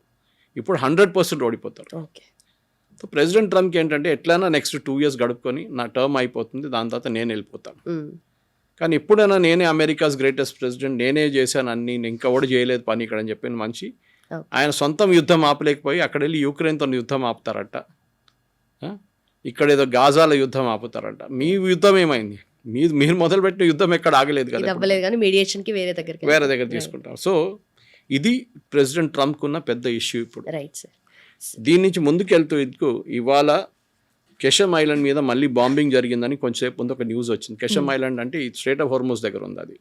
ఇప్పుడు 100% ఓడిపోతారు. సో ప్రెసిడెంట్ ట్రంప్కి ఏంటంటే ఎట్లైనా నెక్స్ట్ 2 years గడుపుకొని నా టర్మ్ అయిపోతుంది, దాని తర్వాత నేను వెళ్ళిపోతాను. కానీ ఎప్పుడైనా నేనే అమెరికాస్ గ్రేటెస్ట్ ప్రెసిడెంట్, నేనే చేశాను అన్ని, ఇంకా కూడా చేయలేదు పని ఇక్కడ అని చెప్పిన మనిషి ఆయన సొంతం యుద్ధం ఆపలేకపోయి అక్కడ వెళ్ళి యూక్రెయిన్తో యుద్ధం ఆపుతారట, ఇక్కడ ఏదో గాజాల యుద్ధం ఆపుతారట. మీ యుద్ధం ఏమైంది? మీరు మొదలుపెట్టిన యుద్ధం ఎక్కడ ఆగలేదు కదా, వేరే దగ్గర తీసుకుంటారు. సో ఇది ప్రెసిడెంట్ ట్రంప్కు ఉన్న పెద్ద ఇష్యూ ఇప్పుడు. దీని నుంచి ముందుకెళ్తూ ఇవాళ కెషమ్ ఐలాండ్ మీద మళ్ళీ బాంబింగ్ జరిగిందని కొంచెంసేపు ముందు ఒక న్యూస్ వచ్చింది. కెషమ్ ఐలాండ్ అంటే ఈ స్ట్రెయిట్ ఆఫ్ హార్ముజ్ దగ్గర ఉంది అది.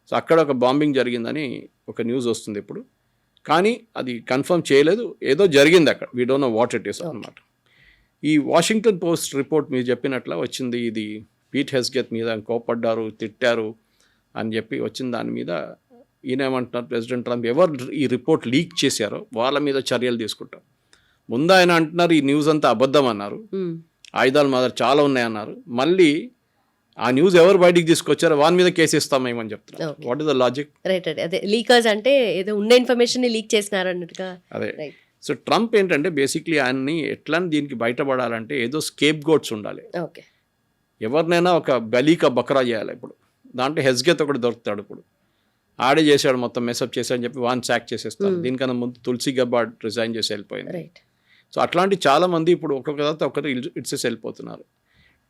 సో అక్కడ ఒక బాంబింగ్ జరిగిందని ఒక న్యూస్ వస్తుంది ఇప్పుడు, కానీ అది కన్ఫర్మ్ చేయలేదు, ఏదో జరిగింది అక్కడ, we don't know what it is అనమాట. ఈ వాషింగ్టన్ పోస్ట్ రిపోర్ట్ మీరు చెప్పినట్లా వచ్చింది, ఇది పీట్ హెస్గెత్ మీద కోపడ్డారు, తిట్టారు అని చెప్పి వచ్చిన దాని మీద ఈయన ఏమంటున్నారు, ప్రెసిడెంట్ ట్రంప్ ఎవరు ఈ రిపోర్ట్ లీక్ చేశారో వాళ్ళ మీద చర్యలు తీసుకుంటారు. ముందు ఆయన అంటున్నారు ఈ న్యూస్ అంతా అబద్ధం అన్నారు, ఆయుధాలు మా దగ్గర చాలా ఉన్నాయన్నారు. మళ్ళీ ఆ న్యూస్ ఎవరు బయటికి తీసుకొచ్చారో వాని మీద కేసు ఇస్తామేమని చెప్తున్నారు.
Okay.
What is the logic?
Right right అదే లీకర్స్ అంటే ఏదో ఉన్న ఇన్ఫర్మేషన్ ని లీక్ చేసినారు అన్నట్టుగా.
అదే.
రైట్.
సో ట్రంప్ ఏంటంటే బేసిక్లీ ఆయన్ని ఎట్లా దీనికి బయటపడాలంటే ఏదో స్కేప్ గోట్స్ ఉండాలి.
ఓకే.
ఎవరినైనా ఒక బలీక బకరా చేయాలి. ఇప్పుడు దాంట్లో హెస్గెత్ ఒకటి దొరుకుతాడు. ఇప్పుడు ఆడే చేశాడు మొత్తం మెసప్ చేశాడని చెప్పి వాన్ సాక్ చేసేస్తారు. దీనికన్నా ముందు తులసి గబ్బార్డ్ రిజైన్ చేసి వెళ్ళిపోయింది.
రైట్.
సో అట్లాంటి చాలా మంది ఇప్పుడు ఒక్కొక్క తర్వాత ఒకరు ఇట్సేసి వెళ్ళిపోతున్నారు.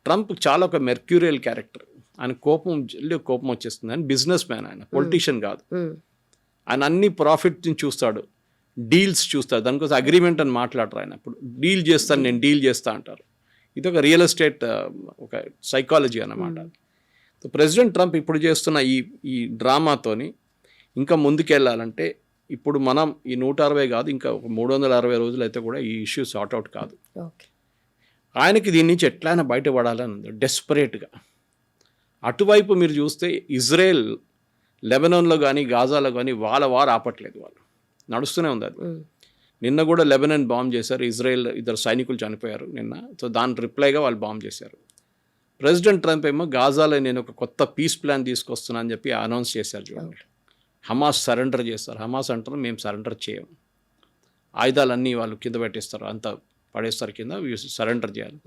ట్రంప్ చాలా ఒక మెర్క్యూరియల్ క్యారెక్టర్. ఆయన కోపం వచ్చేస్తుంది. ఆయన బిజినెస్ మ్యాన్, ఆయన పొలిటీషియన్ కాదు. ఆయన అన్ని ప్రాఫిట్ని చూస్తాడు, డీల్స్ చూస్తాడు. దానికోసం అగ్రిమెంట్ అని మాట్లాడరు ఆయన. ఇప్పుడు డీల్ చేస్తాను, నేను డీల్ చేస్తా అంటారు. ఇది ఒక రియల్ ఎస్టేట్ ఒక సైకాలజీ అన్నమాట. సో ప్రెసిడెంట్ ట్రంప్ ఇప్పుడు చేస్తున్న ఈ డ్రామాతోని ఇంకా ముందుకెళ్ళాలంటే ఇప్పుడు మనం ఈ 160 కాదు ఇంకా 360 రోజులు అయితే కూడా ఈ ఇష్యూ సార్ట్అవుట్ కాదు.
ఓకే.
ఆయనకి దీని నుంచి ఎట్లయినా బయటపడాలని ఉంది డెస్పరేట్గా. అటువైపు మీరు చూస్తే ఇజ్రాయెల్ లెబనాన్లో కానీ గాజాలో కానీ వాళ్ళ వారు ఆపట్లేదు, వాళ్ళు నడుస్తూనే ఉంది అది. నిన్న కూడా లెబనాన్ బాంబ్ చేశారు, ఇజ్రాయెల్ 2 సైనికులు చనిపోయారు నిన్న. సో దాని రిప్లైగా వాళ్ళు బాంబ్ చేశారు. ప్రెసిడెంట్ ట్రంప్ ఏమో గాజాలో నేను ఒక కొత్త పీస్ ప్లాన్ తీసుకొస్తున్నా అని చెప్పి అనౌన్స్ చేశారు. చూడండి, హమాస్ సరెండర్ చేస్తారు. హమాస్ అంటారు మేము సరెండర్ చేయం, ఆయుధాలన్నీ వాళ్ళు కింద పెట్టేస్తారు, అంతా పడేస్తారు కింద, సరెండర్ చేయాలి.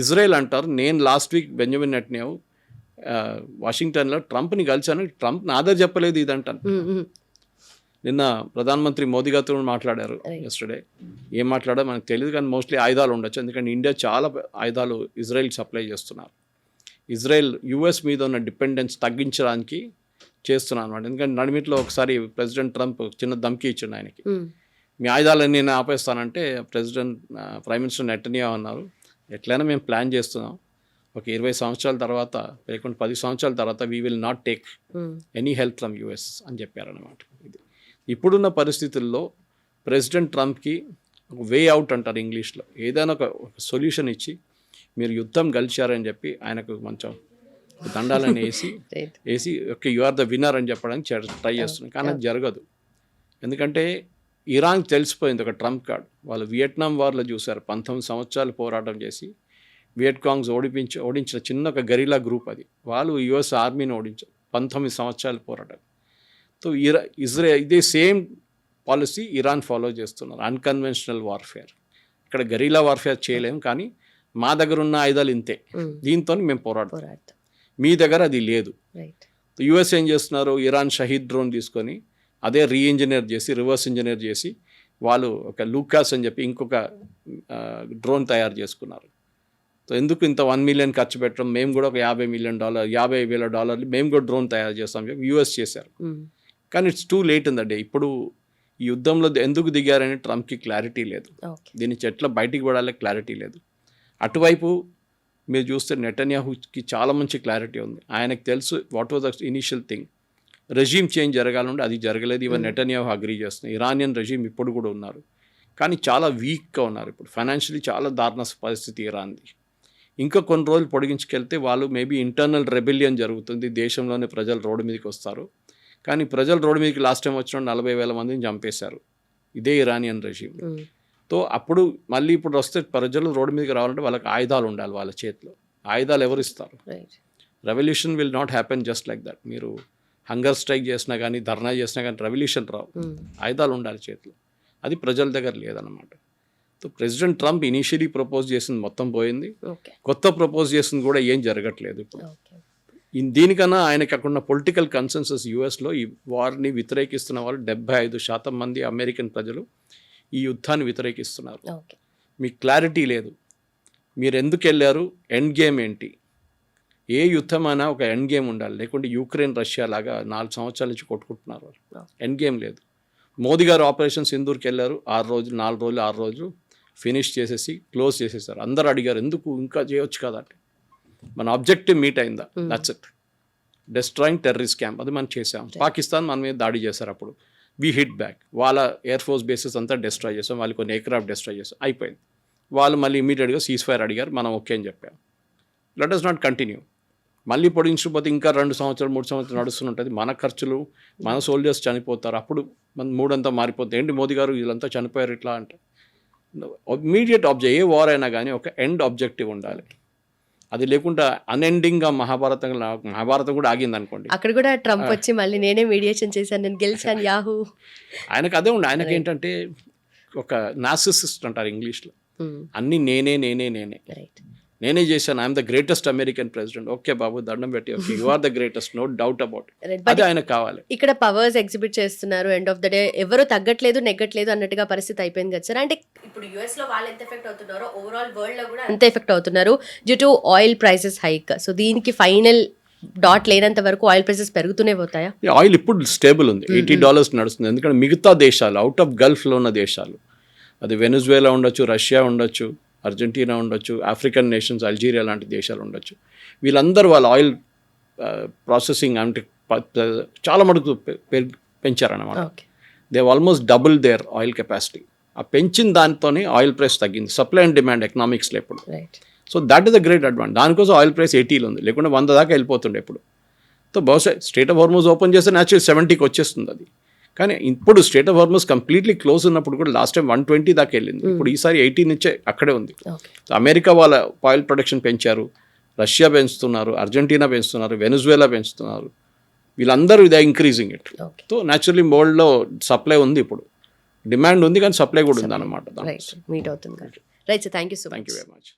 ఇజ్రాయెల్ అంటారు నేను లాస్ట్ వీక్ బెంజమిన్ నెటన్యాహు వాషింగ్టన్లో ట్రంప్ని కలిశాను, ట్రంప్ నా దగ్గర చెప్పలేదు ఇదంటాను. నిన్న ప్రధానమంత్రి మోదీ గారితో మాట్లాడారు ఎస్టర్డే. ఏం మాట్లాడారో మనకు తెలియదు, కానీ మోస్ట్లీ ఆయుధాలు ఉండొచ్చు. ఎందుకంటే ఇండియా చాలా ఆయుధాలు ఇజ్రాయెల్కి సప్లై చేస్తున్నారు. ఇజ్రాయెల్ యుఎస్ మీద ఉన్న డిపెండెన్స్ తగ్గించడానికి చేస్తున్నాను అనమాట. ఎందుకంటే నడిమిట్లో ఒకసారి ప్రెసిడెంట్ ట్రంప్ చిన్న ధమ్కి ఇచ్చిండు ఆయనకి, మీ ఆయుధాలన్నీ నేను ఆపేస్తానంటే ప్రైమ్ మినిస్టర్ నెటన్యాహు అన్నారు ఎట్లయినా మేము ప్లాన్ చేస్తున్నాం, ఒక 20 సంవత్సరాల తర్వాత లేకుంటే 10 సంవత్సరాల తర్వాత we will not take any help from US అని చెప్పారనమాట. ఇది ఇప్పుడున్న పరిస్థితుల్లో ప్రెసిడెంట్ ట్రంప్కి ఒక వే అవుట్ అంటారు ఇంగ్లీష్లో, ఏదైనా ఒక సొల్యూషన్ ఇచ్చి మీరు యుద్ధం గెలిచారని చెప్పి ఆయనకు కొంచెం దండాలని వేసి okay you are the winner అని చెప్పడానికి ట్రై చేస్తున్నాం. కానీ అది జరగదు. ఎందుకంటే ఇరాన్కి తెలిసిపోయింది ఒక ట్రంప్ కార్డ్. వాళ్ళు వియట్నాం వార్లో చూశారు, 19 సంవత్సరాలు పోరాటం చేసి వియట్కాంగ్స్ ఓడించిన చిన్న ఒక గరిలా గ్రూప్ అది. వాళ్ళు యుఎస్ ఆర్మీని ఓడించారు 19 సంవత్సరాలు పోరాటం. సో ఇదే సేమ్ పాలసీ ఇరాన్ ఫాలో చేస్తున్నారు, అన్కన్వెన్షనల్ వార్ఫేర్. ఇక్కడ గరిలా వార్ఫేర్ చేయలేము, కానీ మా దగ్గర ఉన్న ఆయుధాలు ఇంతే, దీంతో మేము పోరాడతాం, మీ దగ్గర అది లేదు. యుఎస్ ఏం చేస్తున్నారు, ఇరాన్ షహీద్ డ్రోన్ తీసుకొని అదే రీఇంజనీర్ చేసి రివర్స్ ఇంజనీర్ చేసి వాళ్ళు ఒక లూకాస్ అని చెప్పి ఇంకొక డ్రోన్ తయారు చేసుకున్నారు. సో ఎందుకు ఇంత 1 మిలియన్ ఖర్చు పెట్టడం, మేము కూడా ఒక $50,000 మేము కూడా డ్రోన్ తయారు చేస్తాం చెప్పి యూఎస్ చేశారు. కానీ it's too late in the day. ఇప్పుడు ఈ యుద్ధంలో ఎందుకు దిగారని ట్రంప్కి క్లారిటీ లేదు, దీని ఎట్లా బయటికి పడాలి క్లారిటీ లేదు. అటువైపు మీరు చూస్తే నెటన్యాహుకి చాలా మంచి క్లారిటీ ఉంది. ఆయనకు తెలుసు what was the initial thing, regime change జరగాలంటే అది జరగలేదు. ఈవెన్ నెటన్యాహు అగ్రీ చేస్తున్నారు. ఇరానియన్ రెజీమ్ ఇప్పుడు కూడా ఉన్నారు, కానీ చాలా వీక్గా ఉన్నారు. ఇప్పుడు ఫైనాన్షియలీ చాలా దారుణ పరిస్థితి ఇరాన్ది. ఇంకా కొన్ని రోజులు పొడిగించుకెళ్తే వాళ్ళు మేబీ ఇంటర్నల్ రెబెలియన్ జరుగుతుంది, దేశంలోనే ప్రజలు రోడ్డు మీదకి వస్తారు. కానీ ప్రజలు రోడ్డు మీదకి లాస్ట్ టైం వచ్చిన 40,000 మందిని చంపేశారు ఇదే ఇరానియన్ రెజీమ్. తో అప్పుడు మళ్ళీ ఇప్పుడు వస్తే ప్రజలు రోడ్డు మీదకి రావాలంటే వాళ్ళకి ఆయుధాలు ఉండాలి వాళ్ళ చేతిలో. ఆయుధాలు ఎవరు ఇస్తారు? Revolution will not happen just like that. మీరు హంగర్ స్ట్రైక్ చేసినా కానీ ధర్నా చేసినా కానీ రెవల్యూషన్ రావు, ఆయుధాలు ఉండాలి చేతిలో. అది ప్రజల దగ్గర లేదన్నమాట. So president Trump initially propose చేసింది మొత్తం పోయింది, కొత్త ప్రపోజ్ చేసింది కూడా ఏం జరగట్లేదు ఇప్పుడు. దీనికన్నా ఆయనకి అక్కడ ఉన్న పొలిటికల్ కన్సెన్సస్ యూఎస్లో ఈ వార్ని వ్యతిరేకిస్తున్న వాళ్ళు 75% మంది అమెరికన్ ప్రజలు ఈ యుద్ధాన్ని వ్యతిరేకిస్తున్నారు. మీకు క్లారిటీ లేదు, మీరు ఎందుకు వెళ్ళారు, ఎండ్ గేమ్ ఏంటి? ఏ యుద్ధం అయినా ఒక ఎండ్ గేమ్ ఉండాలి, లేకుంటే యుక్రెయిన్ రష్యా లాగా 4 సంవత్సరాల నుంచి కొట్టుకుంటున్నారు వాళ్ళు. ఎండ్ గేమ్ లేదు. మోదీ గారు ఆపరేషన్ సింధూర్కి వెళ్ళారు, 6 రోజులు ఫినిష్ చేసేసి క్లోజ్ చేసేసారు. అందరు అడిగారు ఎందుకు ఇంకా చేయొచ్చు కదా అంటే, మన ఆబ్జెక్టివ్ మీట్ అయిందా, that's it. Destroying terrorist camp అది మనం చేసాం. పాకిస్తాన్ మన మీద దాడి చేశారు, అప్పుడు వీ హిట్ బ్యాక్. వాళ్ళ ఎయిర్ ఫోర్స్ బేసెస్ అంతా డిస్ట్రాయ్ చేసాం, వాళ్ళు కొన్ని ఎయిర్క్రాఫ్ట్ డిస్ట్రాయ్ చేసాం, అయిపోయింది. వాళ్ళు మళ్ళీ ఇమీడియట్గా సీజ్ ఫైర్ అడిగారు, మనం ఓకే అని చెప్పాం. Let us not continue. మళ్ళీ పొడిగించకపోతే ఇంకా 2 సంవత్సరాలు 3 సంవత్సరాలు నడుస్తుంటుంది, మన ఖర్చులు, మన సోల్జర్స్ చనిపోతారు, అప్పుడు మన మూడంతా మారిపోతుంది. ఏంటి మోదీ గారు వీళ్ళంతా చనిపోయారు ఇట్లా అంటే, ఇమీడియట్ ఆబ్జెక్ట్ ఏ వార్ అయినా కానీ ఒక ఎండ్ ఆబ్జెక్టివ్ ఉండాలి. అది లేకుండా అన్ఎండింగ్గా మహాభారతం కూడా ఆగింది అనుకోండి.
అక్కడ కూడా ట్రంప్ వచ్చి మళ్ళీ నేనే మీడియేషన్ చేశాను, నేను గెలిచాను, యాహూ.
ఆయనకు అదే ఉండే. ఆయనకి ఏంటంటే ఒక నార్సిసిస్ట్ అంటారు ఇంగ్లీష్లో. అన్నీ నేనే నేనే నేనే
రైట్.
నేనే చేశాను, I'm the greatest American president. Okay బాబు, దండం పెట్టి, okay you are the greatest, no doubt about. అది ఆయనకు కావాలి.
ఇక్కడ పవర్స్ ఎగ్జిబిట్ చేస్తున్నారు, ఎండ్ ఆఫ్ ద డే ఎవరు తగ్గట్లేదు నెగ్గట్లేదు అన్నట్టుగా పరిస్థితి అయిపోయింది కదా సార్. అంటే ఇప్పుడు యుఎస్ లో వాళ్ళు ఎంత ఎఫెక్ట్ అవుతున్నారో ఓవరాల్ వరల్డ్ లో కూడా అంత ఎఫెక్ట్ అవుతున్నారు due to oil prices hike. So దీనికి ఫైనల్ డాట్ లేనంత వరకు ఆయిల్ ప్రైసెస్ పెరుగుతూనే పోతాయా?
ఆయిల్ ఇప్పుడు స్టేబుల్ ఉంది, $80 నడుస్తుంది. ఎందుకంటే మిగతా దేశాలు, అవుట్ ఆఫ్ గల్ఫ్లో ఉన్న దేశాలు, అది వెనిజువేలా ఉండొచ్చు, రష్యా ఉండొచ్చు, అర్జెంటీనా ఉండొచ్చు, ఆఫ్రికన్ నేషన్స్, అల్జీరియా లాంటి దేశాలు ఉండొచ్చు, వీళ్ళందరూ వాళ్ళ ఆయిల్ ప్రాసెసింగ్ అంటే చాలా మటుకు పెంచారన్నమాట. They almost double their oil capacity. ఆ పెంచిన దానితోనే ఆయిల్ ప్రైస్ తగ్గింది. సప్లై అండ్ డిమాండ్ ఎకనామిక్స్లో ఇప్పుడు. So that is the great advantage. దానికోసం ఆయిల్ ప్రైస్ 80లో ఉంది, లేకుంటే 100 దాకా వెళ్ళిపోతుండే ఇప్పుడు. సో బహుశా స్ట్రేట్ ఆఫ్ హార్మోజ్ ఓపెన్ చేస్తే న్యాచురల్ 70కి వచ్చేస్తుంది అది. కానీ ఇప్పుడు strait of Hormuz completely close ఉన్నప్పుడు కూడా లాస్ట్ టైం 120 దాకా వెళ్ళింది. ఇప్పుడు ఈసారి 80 నుంచే అక్కడే ఉంది. అమెరికా వాళ్ళ ఆయిల్ ప్రొడక్షన్ పెంచారు, రష్యా పెంచుతున్నారు, అర్జెంటీనా పెంచుతున్నారు, వెనిజువేలా పెంచుతున్నారు. వీళ్ళందరూ ఇదే ఇంక్రీజింగ్ ఇట్. సో న్యాచురల్లీ వరల్డ్లో సప్లై ఉంది, ఇప్పుడు డిమాండ్ ఉంది కానీ సప్లై కూడా ఉంది అన్నమాట.
మీట్ అవుతుంది. Right sir, thank you so much.
Thank you very much.